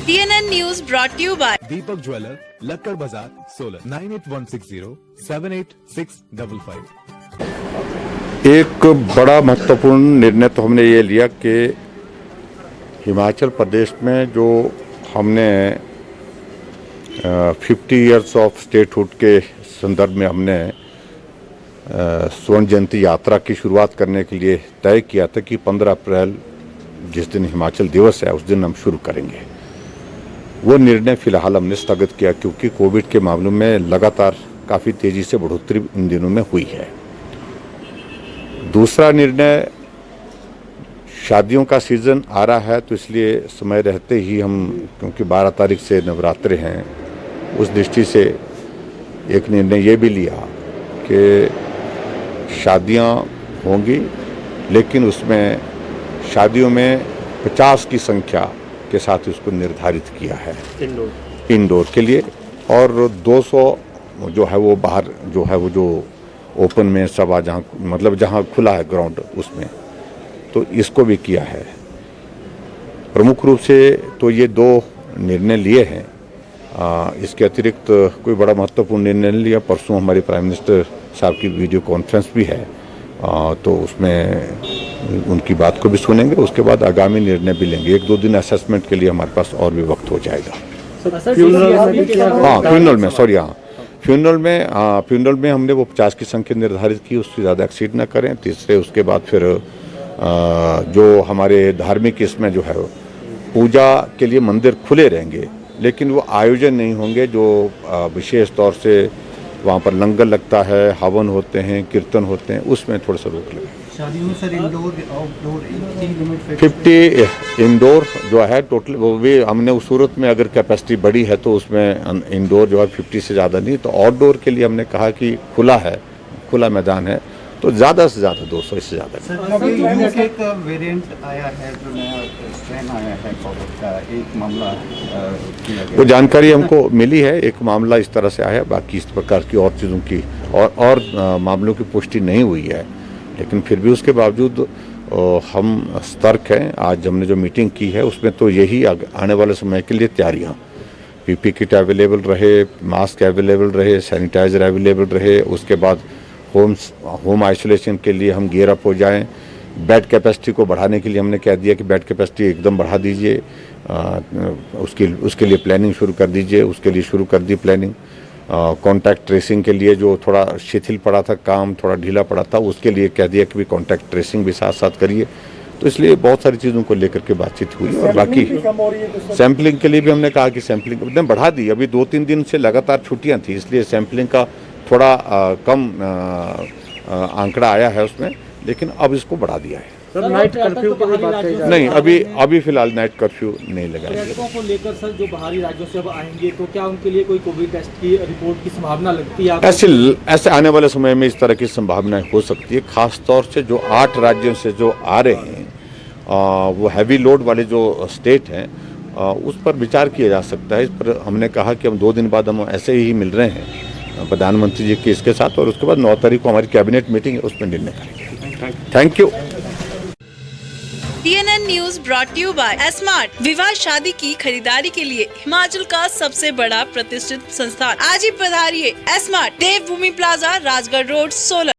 TNN News brought to you by Deepak jeweller, Lakkar Bazar, Solan 9816078655। एक बड़ा महत्वपूर्ण निर्णय तो हमने ये लिया कि हिमाचल प्रदेश में जो हमने 50 इयर्स ऑफ स्टेटहुड के संदर्भ में हमने स्वर्ण जयंती यात्रा की शुरुआत करने के लिए तय किया था कि 15 अप्रैल जिस दिन हिमाचल दिवस है उस दिन हम शुरू करेंगे। वो निर्णय फिलहाल हमने स्थगित किया क्योंकि कोविड के मामलों में लगातार काफ़ी तेज़ी से बढ़ोतरी इन दिनों में हुई है। दूसरा निर्णय, शादियों का सीज़न आ रहा है तो इसलिए समय रहते ही हम, क्योंकि 12 तारीख से नवरात्रे हैं, उस दृष्टि से एक निर्णय ये भी लिया कि शादियां होंगी लेकिन उसमें शादियों में 50 की संख्या के साथ उसको निर्धारित किया है इंडोर के लिए, और 200 जो है वो बाहर जो है वो जो ओपन में सभा जहाँ मतलब जहाँ खुला है ग्राउंड उसमें, तो इसको भी किया है। प्रमुख रूप से तो ये दो निर्णय लिए हैं। इसके अतिरिक्त कोई बड़ा महत्वपूर्ण निर्णय नहीं लिया। परसों हमारे प्राइम मिनिस्टर साहब की वीडियो कॉन्फ्रेंस भी है, तो उसमें उनकी बात को भी सुनेंगे। उसके बाद आगामी निर्णय भी लेंगे। 1-2 दिन असेसमेंट के लिए हमारे पास और भी वक्त हो जाएगा। फ्यूनरल में हमने वो 50 की संख्या निर्धारित की, उससे ज़्यादा एक्सीड ना करें। तीसरे उसके बाद फिर जो हमारे धार्मिक इसमें जो है पूजा के लिए मंदिर खुले रहेंगे लेकिन वो आयोजन नहीं होंगे जो विशेष तौर से वहाँ पर लंगर लगता है, हवन होते हैं, कीर्तन होते हैं, उसमें थोड़ा सा रोक लगे। शादियों में सर इंडोर आउटडोर 50 इंडोर जो है टोटल, वो भी हमने उस सूरत में अगर कैपेसिटी बड़ी है तो उसमें इंडोर जो है 50 से ज़्यादा नहीं, तो आउटडोर के लिए हमने कहा कि खुला है, खुला मैदान है तो ज़्यादा से ज़्यादा 200, इससे ज़्यादा। एक वेरिएंट आया है जो नया स्ट्रेन आया है कोविड का, एक मामला किया गया, वो जानकारी हमको मिली है। एक मामला इस तरह से आया, बाकी इस प्रकार की और चीज़ों की और मामलों की पुष्टि नहीं हुई है, लेकिन फिर भी उसके बावजूद हम सतर्क हैं। आज हमने जो मीटिंग की है उसमें तो यही आने वाले समय के लिए तैयारियाँ, पीपी किट अवेलेबल रहे, मास्क अवेलेबल रहे, सैनिटाइजर अवेलेबल रहे, उसके बाद होम आइसोलेशन के लिए हम गियर अप हो जाएं। बेड कैपेसिटी को बढ़ाने के लिए हमने कह दिया कि बेड कैपेसिटी एकदम बढ़ा दीजिए, उसके लिए प्लानिंग शुरू कर दीजिए, उसके लिए शुरू कर दी प्लानिंग। कॉन्टैक्ट ट्रेसिंग के लिए जो थोड़ा शिथिल पड़ा था काम, थोड़ा ढीला पड़ा था, उसके लिए कह दिया कि भी कॉन्टैक्ट ट्रेसिंग भी साथ साथ करिए। तो इसलिए बहुत सारी चीज़ों को लेकर के बातचीत हुई। और बाकी सैम्पलिंग के लिए भी हमने कहा कि सैम्पलिंग हमने बढ़ा दी। अभी 2-3 दिन से लगातार छुट्टियाँ थी, इसलिए सैम्पलिंग का थोड़ा कम आंकड़ा आया है उसमें, लेकिन अब इसको बढ़ा दिया है। सर, नाइट कर्फ्यू की भी बात कही जा रही है। नहीं, अभी फिलहाल नाइट कर्फ्यू नहीं लगाएंगे। पर्यटकों को लेकर सर जो बाहरी राज्यों से अब आएंगे तो क्या उनके लिए कोई कोविड टेस्ट की रिपोर्ट की संभावना लगती है? ऐसे आने वाले समय में इस तरह की संभावनाएं हो सकती है। खास तौर से जो 8 राज्यों से जो आ रहे हैं, वो हैवी लोड वाले जो स्टेट हैं, उस पर विचार किया जा सकता है। इस पर हमने कहा कि हम 2 दिन बाद हम ऐसे ही मिल रहे हैं प्रधानमंत्री जी के इसके साथ, और उसके बाद 9 तारीख को हमारी कैबिनेट मीटिंग है, उसमें निर्णय करेंगे। Thank you. TNN News brought to you by Smart। विवाह शादी की खरीदारी के लिए हिमाचल का सबसे बड़ा प्रतिष्ठित संस्थान। आज ही पधारिए Smart, देवभूमि प्लाजा, राजगढ़ रोड, सोलन।